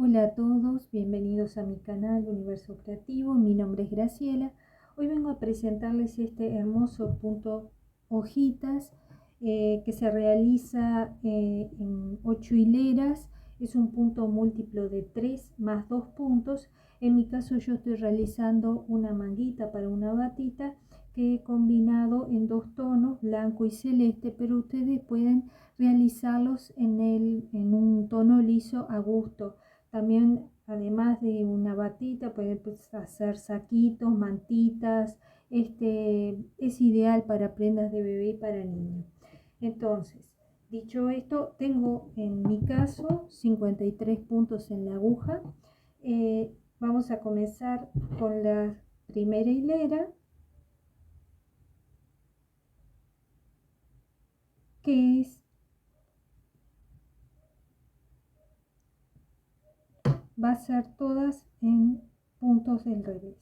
Hola a todos, bienvenidos a mi canal Universo Creativo. Mi nombre es Graciela. Hoy vengo a presentarles este hermoso punto hojitas que se realiza en 8 hileras. Es un punto múltiplo de 3 más 2 puntos. En mi caso yo estoy realizando una manguita para una batita que he combinado en 2 tonos, blanco y celeste, pero ustedes pueden realizarlos en un tono liso a gusto. También, además de una batita, pueden hacer saquitos, mantitas. Es ideal para prendas de bebé y para niños. Entonces, dicho esto, tengo en mi caso 53 puntos en la aguja. Vamos a comenzar con la primera hilera, que va a ser todas en puntos del revés.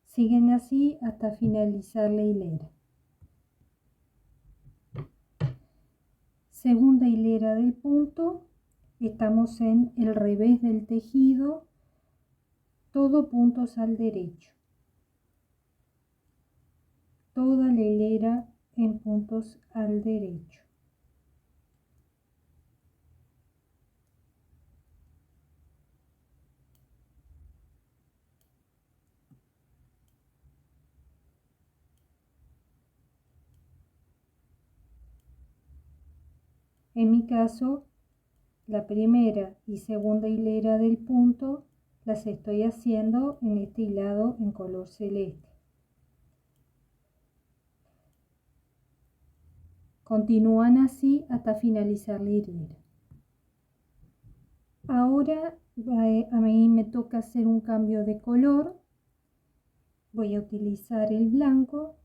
Siguen así hasta finalizar la hilera. Segunda hilera del punto, estamos en el revés del tejido, todo puntos al derecho. Toda la hilera en puntos al derecho. En mi caso, la primera y segunda hilera del punto las estoy haciendo en este hilado en color celeste. Continúan así hasta finalizar la hilera. Ahora a mí me toca hacer un cambio de color. Voy a utilizar el blanco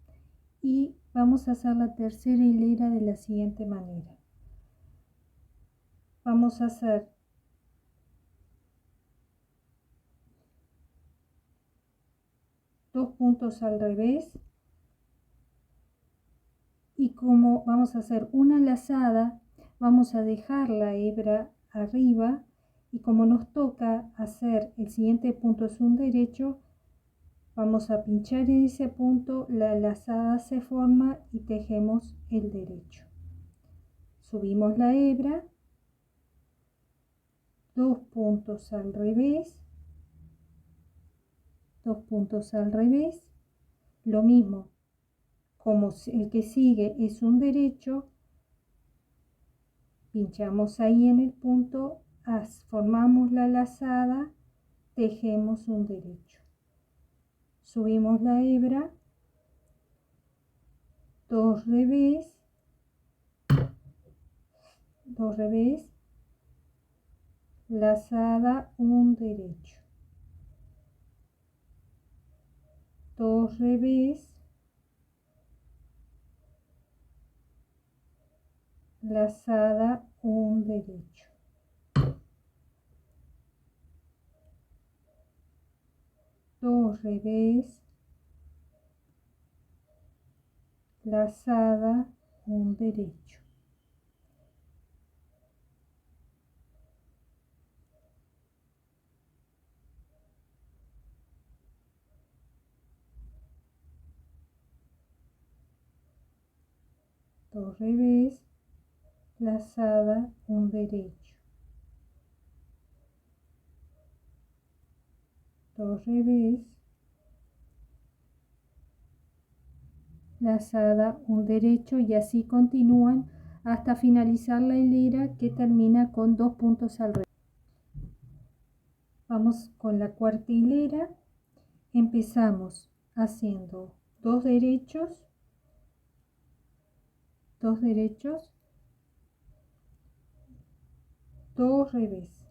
y vamos a hacer la tercera hilera de la siguiente manera. Vamos a hacer dos puntos al revés, y como vamos a hacer una lazada, vamos a dejar la hebra arriba, y como nos toca hacer el siguiente punto es un derecho, vamos a pinchar en ese punto, la lazada se forma y tejemos el derecho. Subimos la hebra, dos puntos al revés, dos puntos al revés, lo mismo, como el que sigue es un derecho, pinchamos ahí en el punto, formamos la lazada, tejemos un derecho, subimos la hebra, dos revés, lazada, un derecho, dos revés, lazada, un derecho, dos revés, lazada, un derecho, dos revés, lazada, un derecho, dos revés, lazada, un derecho, y así continúan hasta finalizar la hilera, que termina con dos puntos al revés. Vamos con la cuarta hilera. Empezamos haciendo dos derechos, 2 derechos, 2 revés,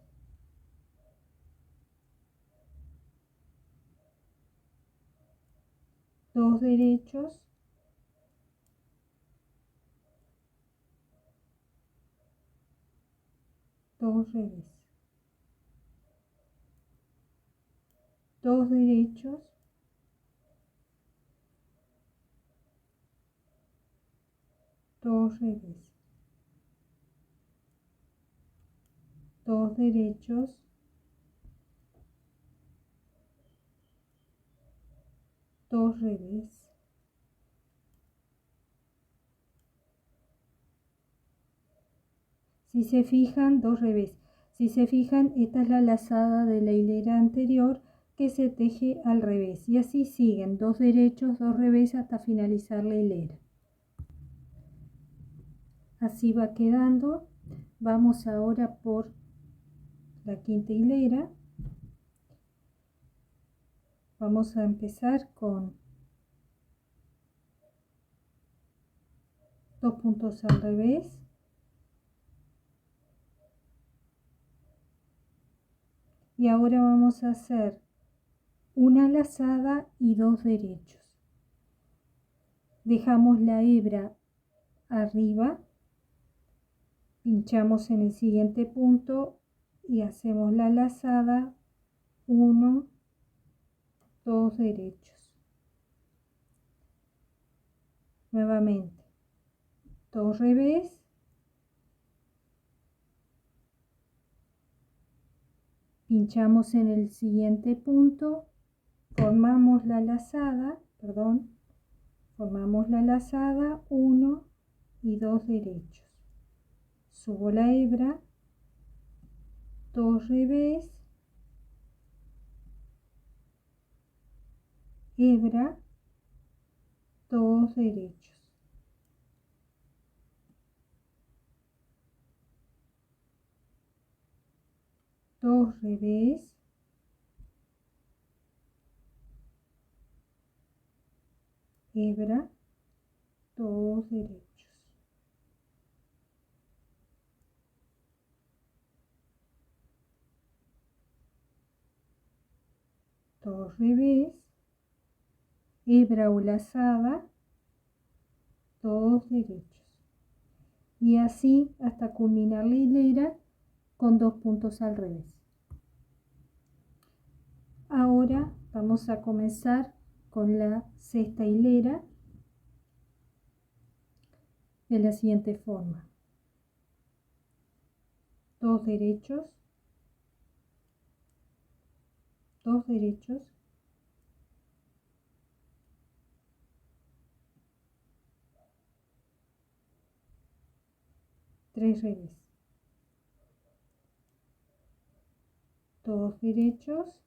2 derechos, 2 revés, 2 derechos, 2 revés, 2 derechos, 2 revés. Si se fijan, 2 revés. Si se fijan, esta es la lazada de la hilera anterior que se teje al revés. Y así siguen, 2 derechos, 2 revés hasta finalizar la hilera. Así va quedando. Vamos ahora por la quinta hilera. Vamos a empezar con 2 puntos al revés. Y ahora vamos a hacer una lazada y 2 derechos. Dejamos la hebra arriba, pinchamos en el siguiente punto y hacemos la lazada, 1, 2 derechos. Nuevamente, 2 revés, pinchamos en el siguiente punto, formamos la lazada, formamos la lazada, 1 y 2 derechos. Subo la hebra, 2 revés, hebra, 2 derechos. Dos revés, hebra, 2 derechos. 2 revés, hebra o lazada, 2 derechos. Y así hasta culminar la hilera con 2 puntos al revés. Ahora vamos a comenzar con la sexta hilera de la siguiente forma: 2 derechos, 2 derechos, 3 revés, 2 derechos,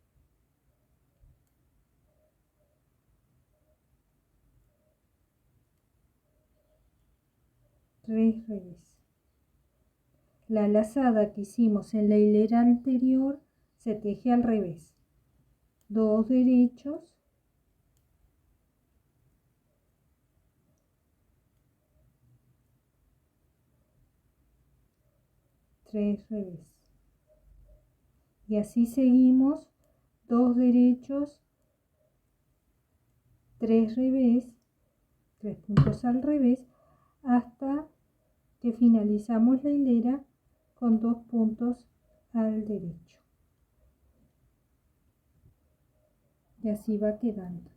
3 revés. La lazada que hicimos en la hilera anterior se teje al revés: 2 derechos, 3 revés. Y así seguimos: 2 derechos, 3 revés, 3 puntos al revés, hasta que finalizamos la hilera con 2 puntos al derecho. Y así va quedando.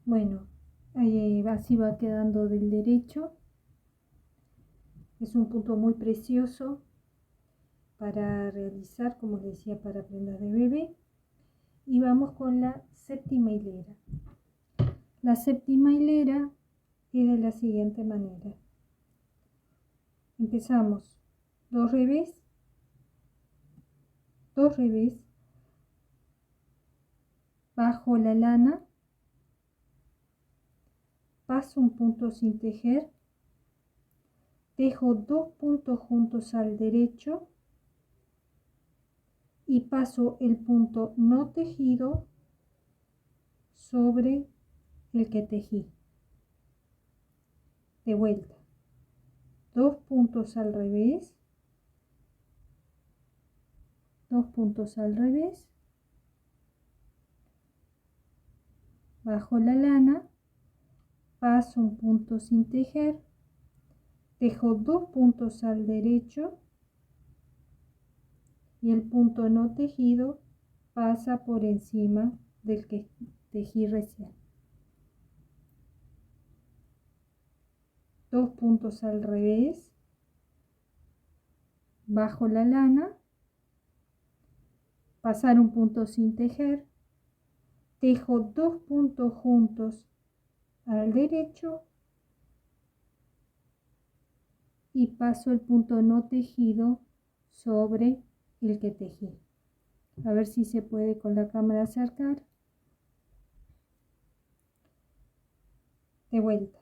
Bueno, así va quedando del derecho. Es un punto muy precioso para realizar, como les decía, para prendas de bebé. Y vamos con la séptima hilera. La séptima hilera es de la siguiente manera. Empezamos 2 revés, 2 revés, bajo la lana, paso un punto sin tejer, tejo 2 puntos juntos al derecho y paso el punto no tejido sobre el que tejí. De vuelta, 2 puntos al revés, 2 puntos al revés, bajo la lana, paso un punto sin tejer, tejo 2 puntos al derecho y el punto no tejido pasa por encima del que tejí recién. 2 puntos al revés, bajo la lana, pasar un punto sin tejer, tejo 2 puntos juntos al derecho y paso el punto no tejido sobre el que tejí. A ver si se puede con la cámara acercar. De vuelta.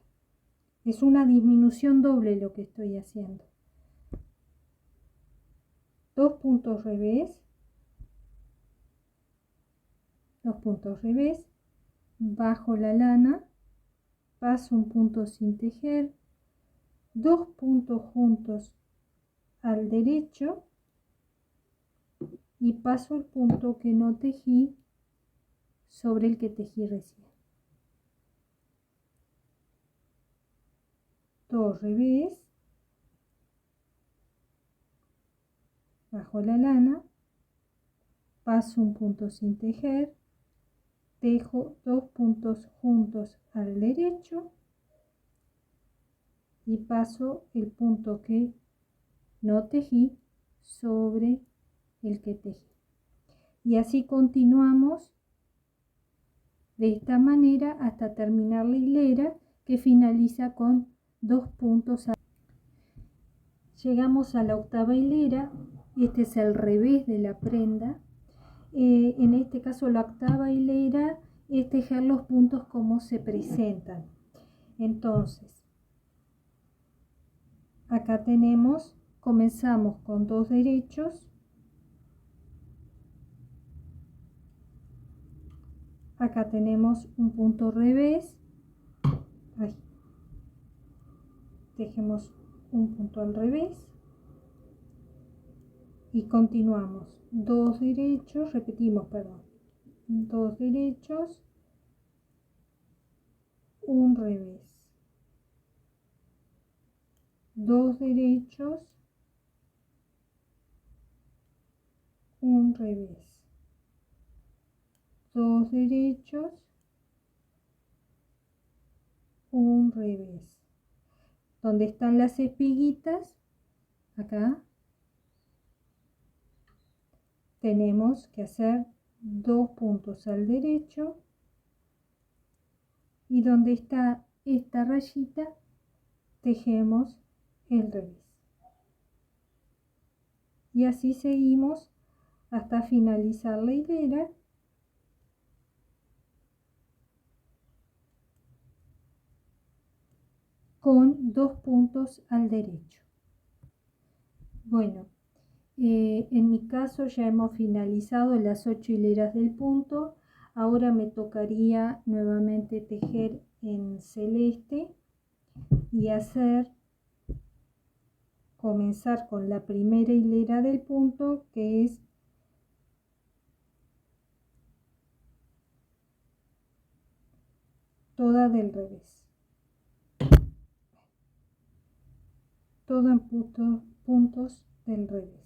Es una disminución doble lo que estoy haciendo. 2 puntos revés, 2 puntos revés, bajo la lana, paso un punto sin tejer, 2 puntos juntos al derecho y paso el punto que no tejí sobre el que tejí recién. 2 revés, bajo la lana, paso un punto sin tejer, tejo 2 puntos juntos al derecho y paso el punto que no tejí sobre el que tejí. Y así continuamos de esta manera hasta terminar la hilera, que finaliza con 2 puntos. Llegamos a la octava hilera. Este es el revés de la prenda. En este caso la octava hilera es tejer los puntos como se presentan. Entonces, acá comenzamos con 2 derechos, acá tenemos un punto revés, tejemos un punto al revés y continuamos 2 derechos, repetimos, perdón, 2 derechos, un revés, 2 derechos, un revés, 2 derechos, un revés. Donde están las espiguitas, acá tenemos que hacer 2 puntos al derecho y donde está esta rayita tejemos el revés. Y así seguimos hasta finalizar la hilera. Con 2 puntos al derecho. Bueno, en mi caso ya hemos finalizado las 8 hileras del punto. Ahora me tocaría nuevamente tejer en celeste y comenzar con la primera hilera del punto, que es toda del revés. Todo en puntos del revés.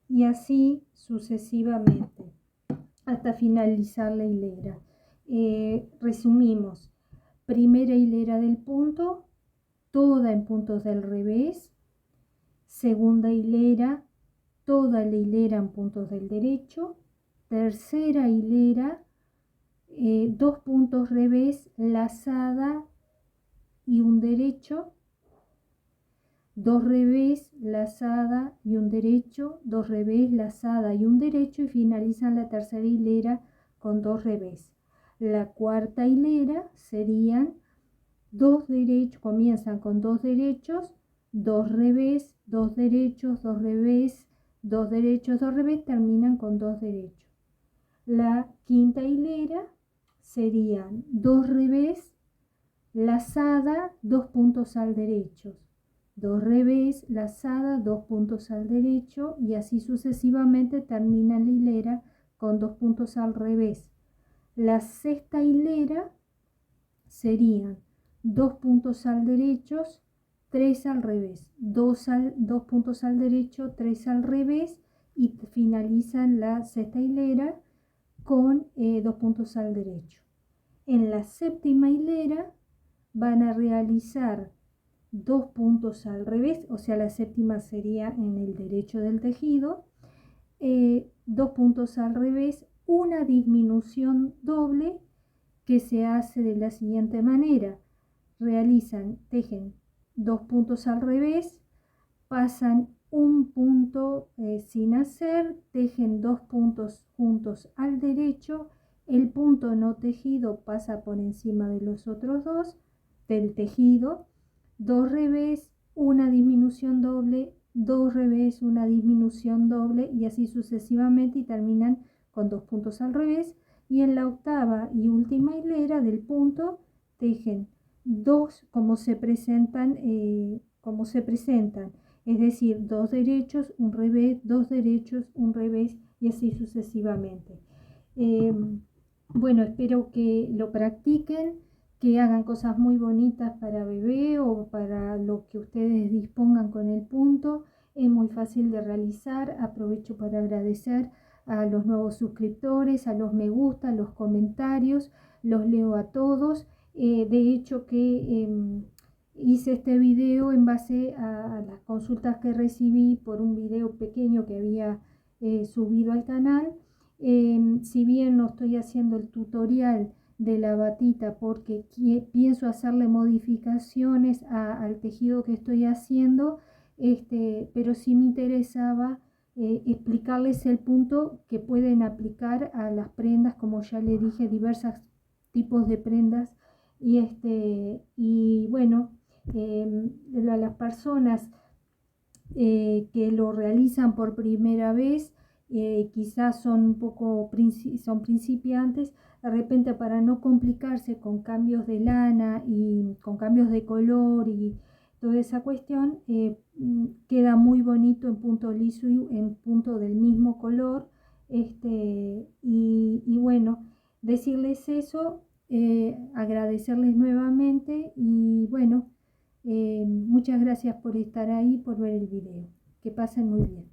Y así sucesivamente hasta finalizar la hilera. Resumimos: primera hilera del punto, toda en puntos del revés. Segunda hilera, toda la hilera en puntos del derecho. Tercera hilera, 2 puntos revés, lazada y un derecho. 2 revés, lazada y un derecho, 2 revés, lazada y un derecho, y finalizan la tercera hilera con 2 revés. La cuarta hilera serían 2 derechos, comienzan con 2 derechos, 2 revés, 2 derechos, 2 revés, 2 derechos, 2 revés, terminan con 2 derechos. La quinta hilera serían 2 revés, lazada, 2 puntos al derecho, 2 revés, lazada, 2 puntos al derecho, y así sucesivamente termina la hilera con 2 puntos al revés. La sexta hilera serían 2 puntos al derecho, 3 al revés, 2 puntos al derecho, 3 al revés, y finalizan la sexta hilera con 2 puntos al derecho. En la séptima hilera van a realizar 2 puntos al revés, o sea, la séptima sería en el derecho del tejido, 2 puntos al revés, una disminución doble que se hace de la siguiente manera: tejen 2 puntos al revés, pasan un punto sin hacer, tejen 2 puntos juntos al derecho, el punto no tejido pasa por encima de los otros dos del tejido, 2 revés, una disminución doble, 2 revés, una disminución doble, y así sucesivamente, y terminan con 2 puntos al revés. Y en la octava y última hilera del punto tejen 2 como se presentan, es decir, 2 derechos, un revés, 2 derechos, un revés, y así sucesivamente. Bueno, espero que lo practiquen, que hagan cosas muy bonitas para bebé o para lo que ustedes dispongan con el punto. Es muy fácil de realizar. Aprovecho para agradecer a los nuevos suscriptores, a los me gusta, a los comentarios, los leo a todos. De hecho que hice este video en base a las consultas que recibí por un video pequeño que había subido al canal. Si bien no estoy haciendo el tutorial de la batita porque pienso hacerle modificaciones al tejido que estoy haciendo, pero sí me interesaba explicarles el punto que pueden aplicar a las prendas, como ya les dije, diversos tipos de prendas. Y bueno, las personas que lo realizan por primera vez, quizás son un poco son principiantes, de repente, para no complicarse con cambios de lana y con cambios de color y toda esa cuestión, queda muy bonito en punto liso y en punto del mismo color. Y bueno, decirles eso, agradecerles nuevamente, y bueno, muchas gracias por estar ahí, por ver el video. Que pasen muy bien.